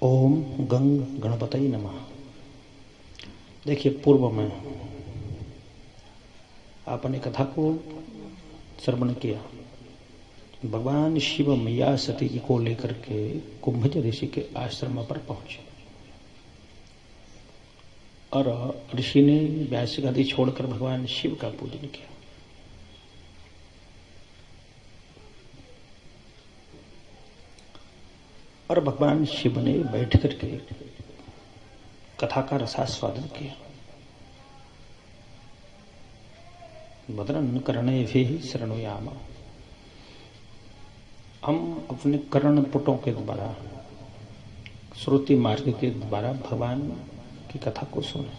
ओम गंग गणपतये नमः। देखिए, पूर्व में आपने कथा को श्रवण किया। भगवान शिव मैया सती जी को लेकर के कुंभज ऋषि के आश्रम पर पहुंचे और ऋषि ने व्यास गादी छोड़कर भगवान शिव का पूजन किया। और भगवान शिव ने बैठ करके कथा का रसास्वादन किया। बदरन कर्णेभिः शृणुयाम। हम अपने कर्ण पुटों के द्वारा, श्रुति मार्ग के द्वारा भगवान की कथा को सुने,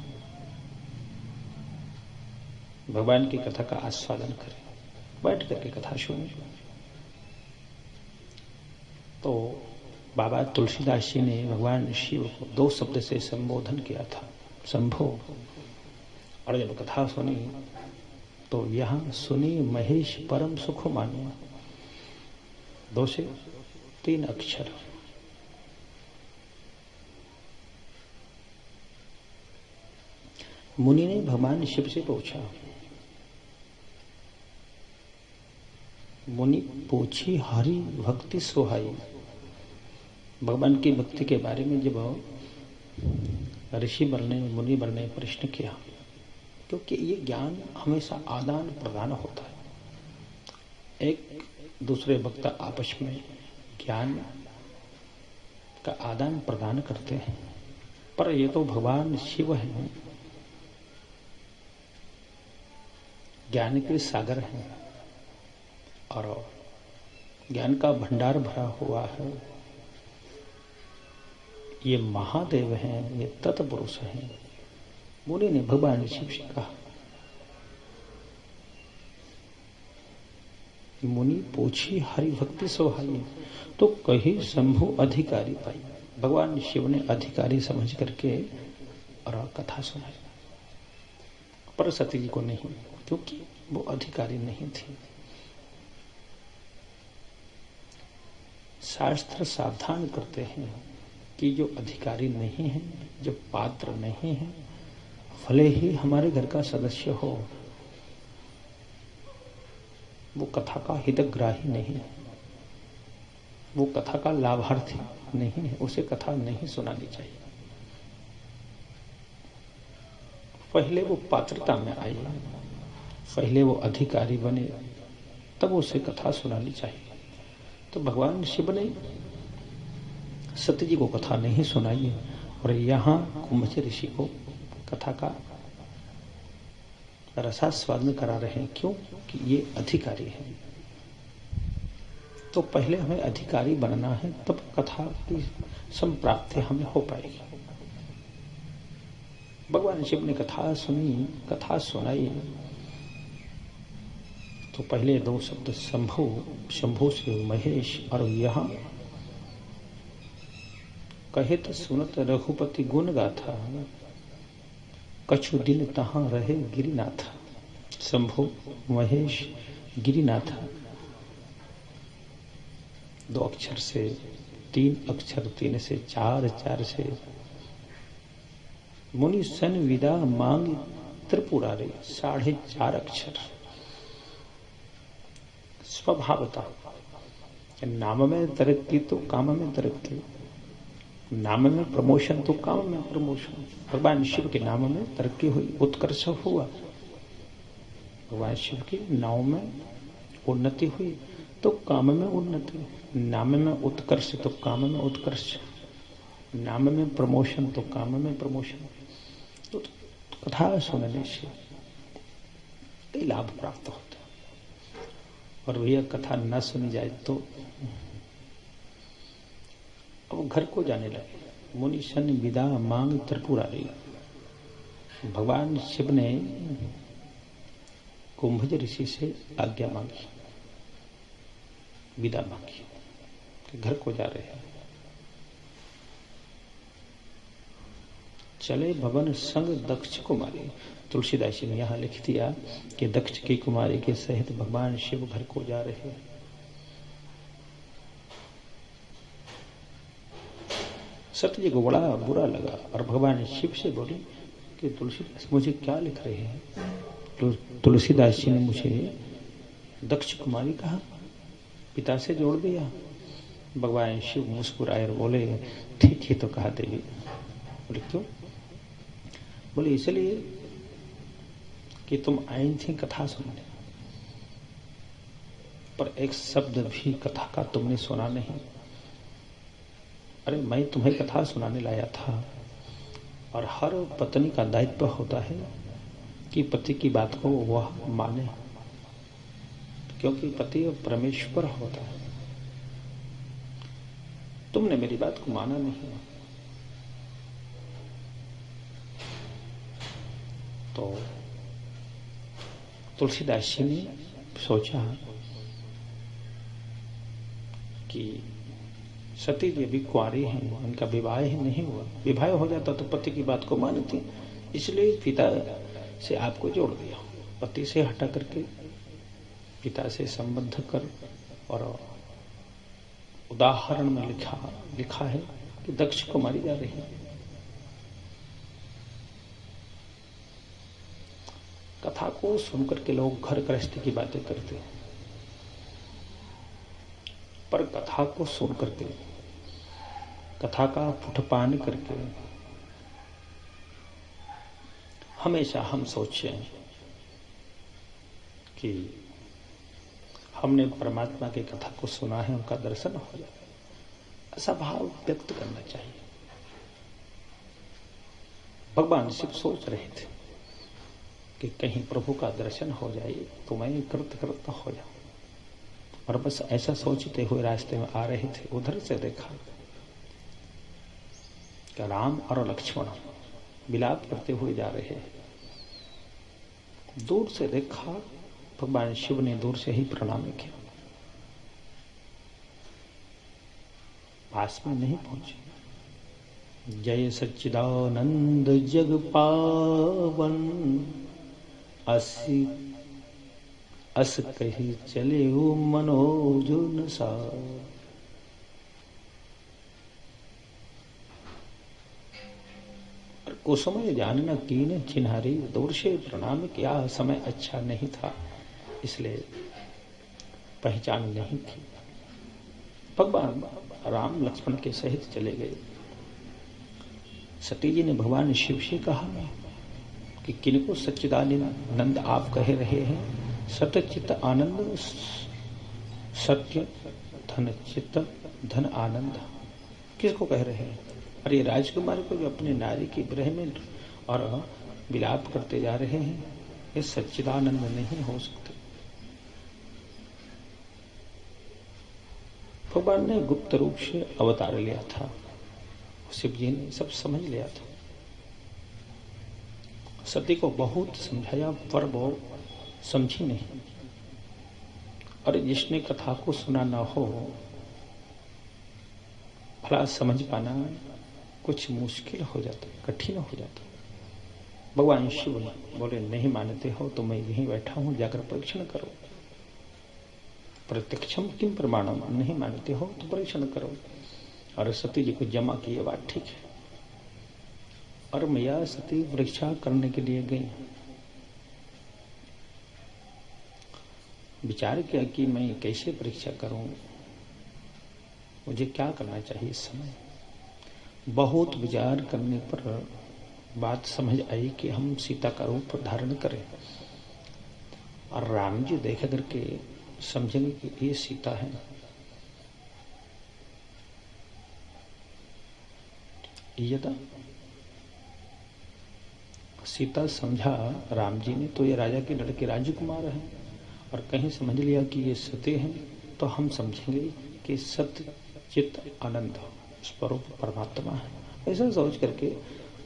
भगवान की कथा का आस्वादन करें, बैठ करके कथा सुने। तो बाबा तुलसीदास जी ने भगवान शिव को 2 शब्द से संबोधन किया था, शंभो। और जब कथा सुनी तो यहाँ सुनी महेश परम सुख मानो, 2 से 3 अक्षर। मुनि ने भगवान शिव से पूछा, मुनि पूछी हरि भक्ति सुहाई। भगवान की भक्ति के बारे में जब ऋषि बरने, मुनि बरने प्रश्न किया, क्योंकि ये ज्ञान हमेशा आदान प्रदान होता है। एक दूसरे वक्ता आपस में ज्ञान का आदान प्रदान करते हैं, पर ये तो भगवान शिव हैं, ज्ञान के सागर हैं और ज्ञान का भंडार भरा हुआ है। ये महादेव हैं, ये तत्पुरुष हैं। मुनि ने भगवान शिव से कहा, मुनि पूछी हरि भक्ति सुहाई, तो कही शंभु अधिकारी पाई। भगवान शिव ने अधिकारी समझ करके और कथा सुनाई, पर सती जी को नहीं, क्योंकि वो अधिकारी नहीं थी। शास्त्र सावधान करते हैं कि जो अधिकारी नहीं है, जो पात्र नहीं है, भले ही हमारे घर का सदस्य हो, वो कथा का हितग्राही नहीं है, वो कथा का लाभार्थी नहीं है, उसे कथा नहीं सुनानी चाहिए। पहले वो पात्रता में आए, पहले वो अधिकारी बने, तब उसे कथा सुनानी चाहिए। तो भगवान शिव ने सती जी को कथा नहीं सुनाई और यहाँ कुंभज ऋषि को कथा का रसास्वादन करा रहे हैं। क्यों? कि ये अधिकारी हैं। तो पहले हमें अधिकारी बनना है, तब कथा की संप्राप्ति हमें हो पाएगी। भगवान शिव ने कथा सुनी, कथा सुनाई, तो पहले 2 शब्द शंभु, शंभु से महेश, और यहाँ कहे तो सुनत रघुपति गुण गाथा, कछु दिन तहां रहे गिरिनाथ। शंभु, महेश, गिरिनाथ, 2 अक्षर से 3 अक्षर, 3 से 4, 4 से मुनि सन विदा मांग त्रिपुरारी, 4.5 अक्षर। स्वभावता, नाम में तरक्की तो काम में तरक्की, नाम में प्रमोशन तो काम में प्रमोशन। भगवान शिव के नाम में तरक्की हुई, उत्कर्ष हुआ। भगवान शिव के नाम में उन्नति हुई तो काम में उन्नति, नाम में उत्कर्ष तो काम में उत्कर्ष, नाम में प्रमोशन तो काम में प्रमोशन। तो कथा सुनने से कई लाभ प्राप्त होता है। और भैया कथा न सुनी जाए तो अब घर को जाने लगे। मुनि सन विदा मांग त्रिपुरारी। भगवान शिव ने कुंभज ऋषि से आज्ञा मांगी, विदा मांगी कि घर को जा रहे हैं। चले भवन संग दक्ष कुमारी। तुलसीदास ने यहाँ लिख दिया कि दक्ष की कुमारी के सहित भगवान शिव घर को जा रहे हैं। सत्य जी को बड़ा बुरा लगा और भगवान शिव से बोले कि तुलसीदास मुझे क्या लिख रहे हैं। तो तुलसीदास जी ने मुझे दक्ष कुमारी कहा, पिता से जोड़ दिया। भगवान शिव मुस्कुराए और बोले ठीक ही तो कहा देवी। बोले क्यों? बोले इसलिए कि तुम आई थी कथा सुनने, पर एक शब्द भी कथा का तुमने सुना नहीं। अरे मैं तुम्हें कथा सुनाने लाया था, और हर पत्नी का दायित्व होता है कि पति की बात को वह माने, क्योंकि पति परमेश्वर होता है। तुमने मेरी बात को माना नहीं। तो तुलसीदास जी ने सोचा कि सती जी अभी कुंवारी हैं, उनका विवाह ही नहीं हुआ। विवाह हो जाता तो पति की बात को मानती, इसलिए पिता से आपको जोड़ दिया। पति से हटा करके पिता से संबद्ध कर, और उदाहरण में लिखा है कि दक्ष को मारी जा रही है। कथा को सुनकर के लोग घर गृहस्थी की बातें करते हैं, पर कथा को सुन करके, कथा का पुठपान करके हमेशा हम सोचें कि हमने परमात्मा की कथा को सुना है, उनका दर्शन हो जाए, ऐसा भाव व्यक्त करना चाहिए। भगवान शिव सोच रहे थे कि कहीं प्रभु का दर्शन हो जाए तो मैं कृतकृत हो जाऊं, और बस ऐसा सोचते हुए रास्ते में आ रहे थे। उधर से देखा कि राम और लक्ष्मण विलाप करते हुए जा रहे हैं। दूर से देखा, भगवान शिव ने दूर से ही प्रणाम किया, पास में नहीं पहुंचे। जय सच्चिदानंद जग पावन, अस कही चले मनोजुन सा। कुसुम जानना कीन चिन्हारी, दूर से प्रणाम किया। समय अच्छा नहीं था, इसलिए पहचान नहीं थी। भगवान राम लक्ष्मण के सहित चले गए। सती जी ने भगवान शिव से कहा कि किनको सच्चिदानंद आप कह रहे हैं? सतचित आनंद, सत्य धन चित्त धन आनंद, किसको कह रहे हैं? अरे राजकुमार को जो अपने नारी की विरह में और विलाप करते जा रहे हैं, ये सच्चिदानंद नहीं हो सकते। भगवान ने गुप्त रूप से अवतार लिया था, शिव जी ने सब समझ लिया था। सती को बहुत समझाया, पर वो समझी नहीं। और जिसने कथा को सुना ना हो, भला समझ पाना कुछ मुश्किल हो जाता, कठिन हो जाता। भगवान शिव बोले नहीं मानते हो तो मैं यहीं बैठा हूं, जाकर परीक्षण करो। प्रत्यक्षम किम प्रमाणम, नहीं मानते हो तो परीक्षण करो। और सती जी को जमा किए, बात ठीक है। और मैया सती परीक्षा करने के लिए गई। विचार किया कि मैं कैसे परीक्षा करूं, मुझे क्या करना चाहिए इस समय। बहुत विचार करने पर बात समझ आई कि हम सीता का रूप धारण करें, और राम जी देख करके समझेंगे कि ये सीता है। यदा सीता समझा राम जी ने, तो ये राजा के लड़के राजकुमार हैं, और कहीं समझ लिया कि ये सती हैं, तो हम समझेंगे कि सत्य चित्त आनंद स्वरूप परमात्मा है। ऐसा सोच करके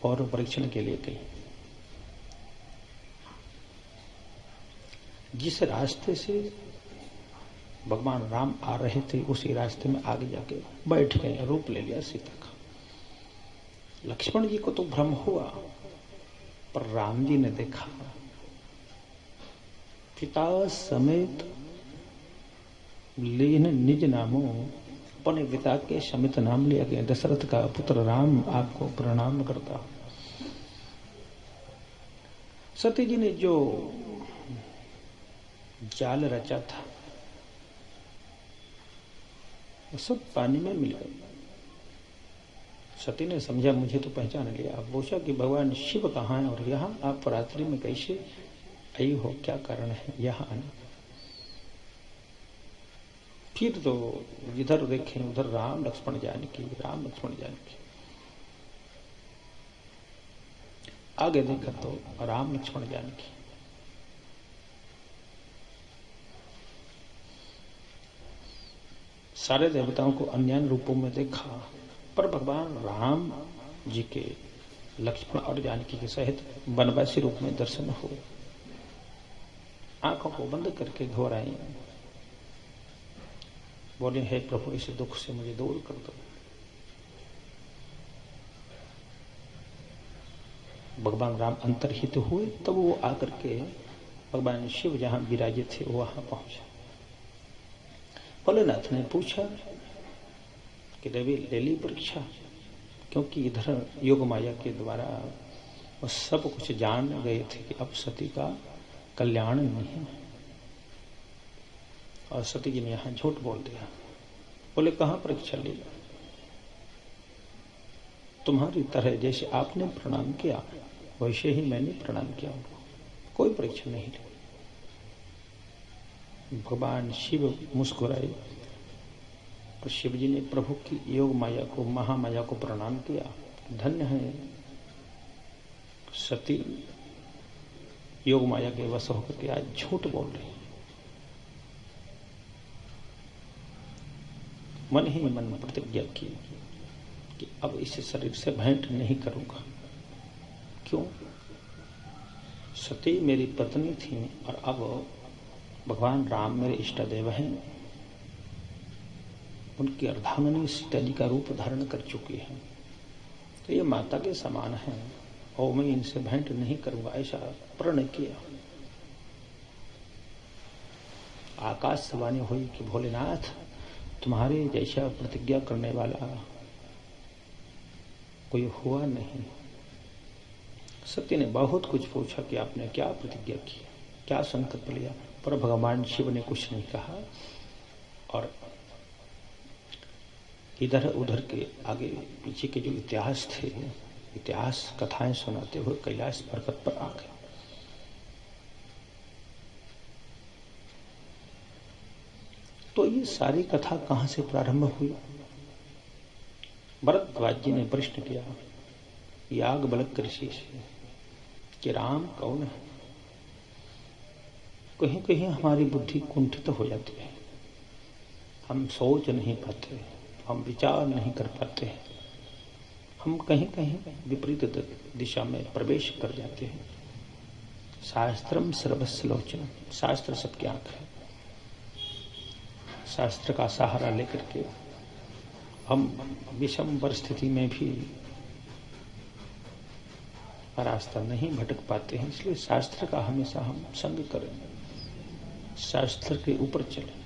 और परीक्षण के लिए गई। जिस रास्ते से भगवान राम आ रहे थे, उसी रास्ते में आगे जाके बैठ गए, रूप ले लिया सीता का। लक्ष्मण जी को तो भ्रम हुआ, पर राम जी ने देखा पिता समेत लीन निज नामो अपने पिता के समित नाम लिया गया। दशरथ का पुत्र राम आपको प्रणाम करता हूं। सती जी ने जो जाल रचा था वो सब पानी में मिल गया। सती ने समझा मुझे तो पहचान लिया। अब पूछा कि भगवान शिव कहाँ है और यहाँ आप रात्रि में कैसे आई हो, क्या कारण है यहाँ आने? फिर तो जिधर देखें उधर राम लक्ष्मण जानकी, राम लक्ष्मण जानकी। आगे देखा तो राम लक्ष्मण जानकी। सारे देवताओं को अन्य रूपों में देखा, पर भगवान राम जी के लक्ष्मण और जानकी के सहित वनवासी रूप में दर्शन हुए। आंखों को बंद करके घबराई, बोले हे प्रभु इस दुख से मुझे दूर कर दो। भगवान राम अंतर्हित हुए, तब वो आकर के भगवान शिव जहां विराजित थे वहां पहुंचे। भोलेनाथ ने पूछा कि देवी ले ली परीक्षा, क्योंकि इधर योग माया के द्वारा वो सब कुछ जान गए थे कि अब सती का कल्याण नहीं है। और सती जी ने यहां झूठ बोल दिया। बोले कहां परीक्षा ली? तुम्हारी तरह जैसे आपने प्रणाम किया वैसे ही मैंने प्रणाम किया उनको, कोई परीक्षा नहीं ली। भगवान शिव मुस्कुराए और शिव जी ने प्रभु की योग माया को, महामाया को प्रणाम किया। धन्य है सती योग माया के वश होकर के आज झूठ बोल रही। मन ही मन प्रतिज्ञा की कि अब इस शरीर से भेंट नहीं करूंगा। क्यों? सती मेरी पत्नी थी और अब भगवान राम मेरे इष्ट देव हैं। उनकी अर्धांगिनी सीता जी का रूप धारण कर चुकी है, तो ये माता के समान है और मैं इनसे भेंट नहीं करूंगा, ऐसा प्रण किया। आकाश से वाणी हुई कि भोलेनाथ तुम्हारे जैसा प्रतिज्ञा करने वाला कोई हुआ नहीं। सत्य ने बहुत कुछ पूछा कि आपने क्या प्रतिज्ञा की, क्या संकल्प लिया, पर भगवान शिव ने कुछ नहीं कहा और इधर उधर के आगे पीछे के जो इतिहास थे, इतिहास कथाएं सुनाते हुए कैलाश पर्वत पर आ गए। तो ये सारी कथा कहां से प्रारंभ हुई? भरद्वाज जी ने प्रश्न किया याग बलक ऋषि से कि राम कौन है। कहीं कहीं हमारी बुद्धि कुंठित हो जाती है, हम सोच नहीं पाते, हम विचार नहीं कर पाते, हम कहीं कहीं विपरीत दिशा में प्रवेश कर जाते हैं। शास्त्रम सर्वस्य लोचनम, शास्त्र सबकी आंख है। शास्त्र का सहारा लेकर के हम विषम परिस्थिति में भी रास्ता नहीं भटक पाते हैं। इसलिए शास्त्र का हमेशा हम संग करें, शास्त्र के ऊपर चलें।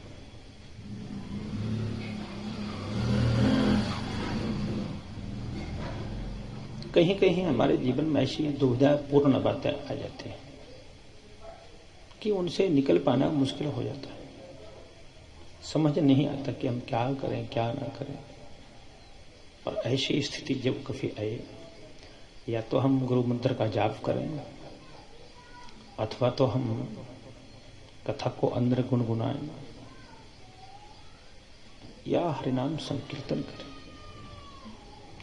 कहीं कहीं हमारे जीवन में ऐसी दुविधापूर्ण बातें आ जाती हैं कि उनसे निकल पाना मुश्किल हो जाता है। समझ नहीं आता कि हम क्या करें क्या ना करें। और ऐसी स्थिति जब कभी आए, या तो हम गुरु मंत्र का जाप करें अथवा तो हम कथा को अंदर गुनगुनाएं या हरिनाम संकीर्तन करें,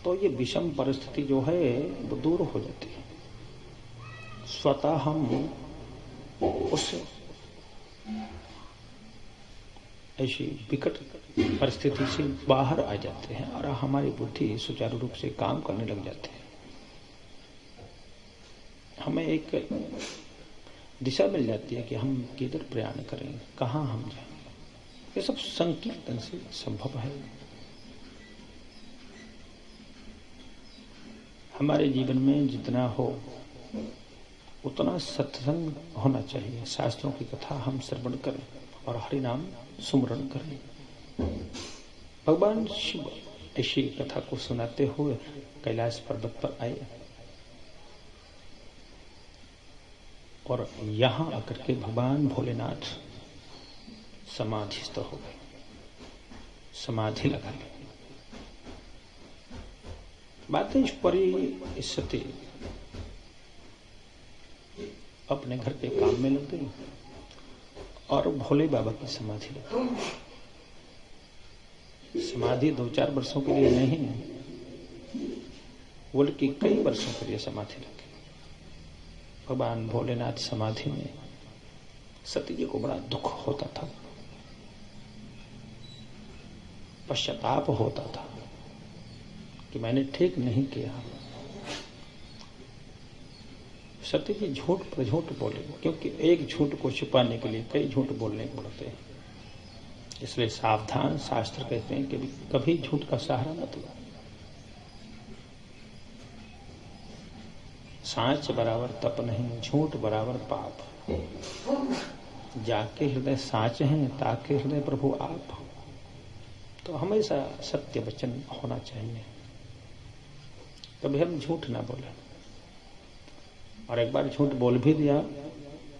तो ये विषम परिस्थिति जो है वो दूर हो जाती है। स्वतः हम उस ऐसी विकट परिस्थिति से बाहर आ जाते हैं और हमारी बुद्धि सुचारू रूप से काम करने लग जाती है। हमें एक दिशा मिल जाती है कि हम किधर प्रयाण करें, कहाँ हम जाएं। ये सब संकीर्तन से संभव है। हमारे जीवन में जितना हो उतना सत्संग होना चाहिए। शास्त्रों की कथा हम श्रवण करें और हरि नाम सुमरण करें। भगवान शिव ऐसी कथा को सुनाते हुए कैलाश पर्वत पर आए और यहां आकर के भगवान भोलेनाथ समाधिस्थ हो गए, समाधि लगा ली। बातें परी सती अपने घर के काम में लग गई और भोले बाबा की समाधि लग गई। समाधि 2-4 वर्षों के लिए नहीं, बल्कि कई वर्षों के लिए समाधि लग गई। भगवान भोलेनाथ समाधि में सती जी को बड़ा दुख होता था, पश्चाताप होता था कि मैंने ठीक नहीं किया। सती जी झूठ पर झूठ बोले, क्योंकि एक झूठ को छुपाने के लिए कई झूठ बोलने पड़ते हैं। इसलिए सावधान, शास्त्र कहते हैं कि कभी झूठ का सहारा मत लो। सांच बराबर तप नहीं, झूठ बराबर पाप। जाके हृदय साच हैं, ताके हृदय प्रभु आप। तो हमेशा सत्य वचन होना चाहिए, कभी हम झूठ ना बोले। और एक बार झूठ बोल भी दिया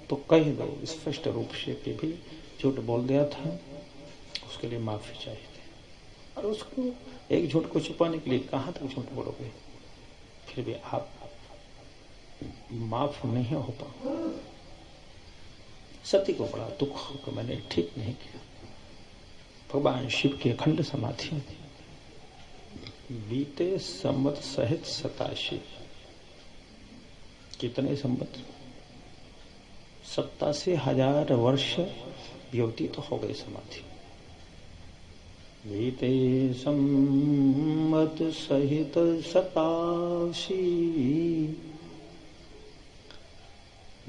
तो कह दो स्पष्ट रूप से कि भी झूठ बोल दिया था, उसके लिए माफी चाहिए। और उसको एक झूठ को छुपाने के लिए कहां तक झूठ बोलोगे, फिर भी आप माफ नहीं हो पाओ। सती को बड़ा दुख हो कि मैंने ठीक नहीं किया। भगवान शिव की अखंड समाधि बीते संवत सहित 87, कितने संवत? 87,000 वर्ष व्यतीत हो गए समाधि। बीते संवत सहित 87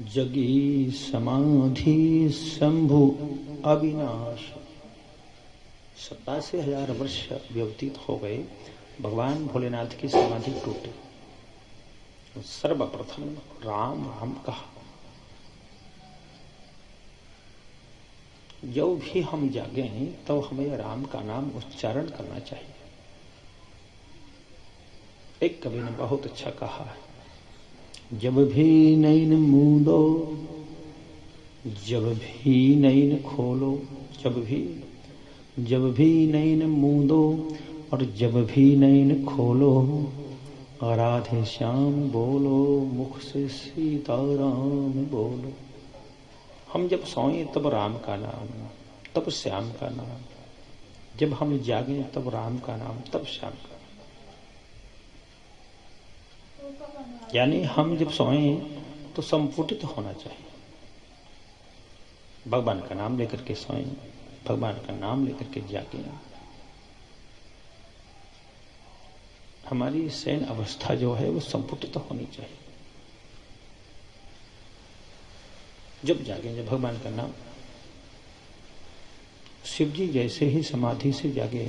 जगी समाधि शंभु अविनाश। 87,000 वर्ष व्यतीत हो गए, भगवान भोलेनाथ की समाधि टूटी। सर्वप्रथम राम राम कहा। जब भी हम जागे तो हमें राम का नाम उच्चारण करना चाहिए। एक कवि ने बहुत अच्छा कहा है, जब भी नैन मूंदो, जब भी नैन खोलो, जब भी नैन मूंदो और जब भी नैन खोलो, राधे श्याम बोलो, मुख से सीताराम बोलो। हम जब सोएं तब राम का नाम, तब श्याम का नाम। जब हम जागें तब राम का नाम, तब श्याम का। यानी हम जब सोएं तो संपुटित होना चाहिए। भगवान का नाम लेकर के सोएं, भगवान का नाम लेकर के जागें। हमारी शयन अवस्था जो है वो संपुटित होनी चाहिए। जब जागे, जब भगवान का नाम। शिव जी जैसे ही समाधि से जागे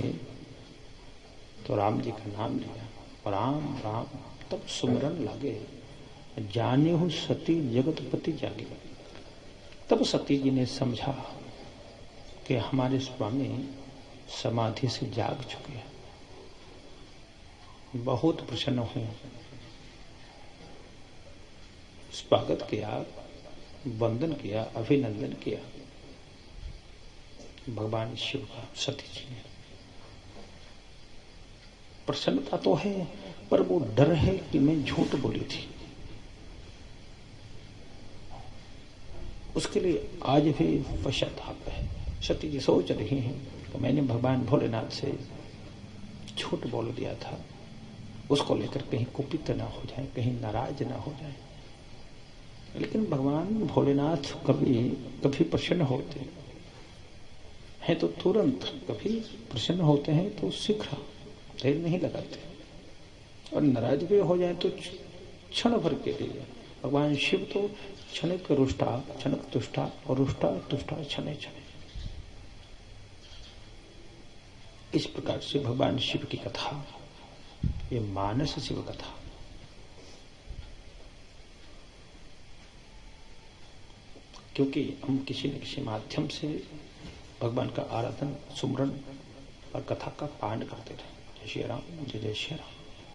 तो राम जी का नाम लिया, राम राम तब सुमरन लागे, जाने हो सती जगतपति जागे। तब सती जी ने समझा कि हमारे स्वामी समाधि से जाग चुके हैं। बहुत प्रसन्न हुए, स्वागत किया, वंदन किया, अभिनंदन किया भगवान शिव का। सती जी ने प्रसन्नता तो है, पर वो डर है कि मैं झूठ बोली थी। उसके लिए आज भी पश्चाताप है। सती जी सोच रही हैं कि मैंने भगवान भोलेनाथ से झूठ बोल दिया था, उसको लेकर कहीं कुपित ना हो जाए, कहीं नाराज ना हो जाए। लेकिन भगवान भोलेनाथ कभी प्रसन्न होते हैं तो तुरंत, कभी प्रसन्न होते हैं तो शीघ्र, देर नहीं लगाते। और नाराज भी हो जाए तो क्षण भर के लिए। भगवान शिव तो क्षणिक रुष्टा, क्षणिक तुष्टा और रुष्टा तुष्टा क्षणे क्षणे। इस प्रकार से भगवान शिव की कथा, ये मानस शिव कथा, क्योंकि हम किसी न किसी माध्यम से भगवान का आराधन, सुमरन और कथा का पाठ करते रहे। जय श्री राम, जय जय श्री राम।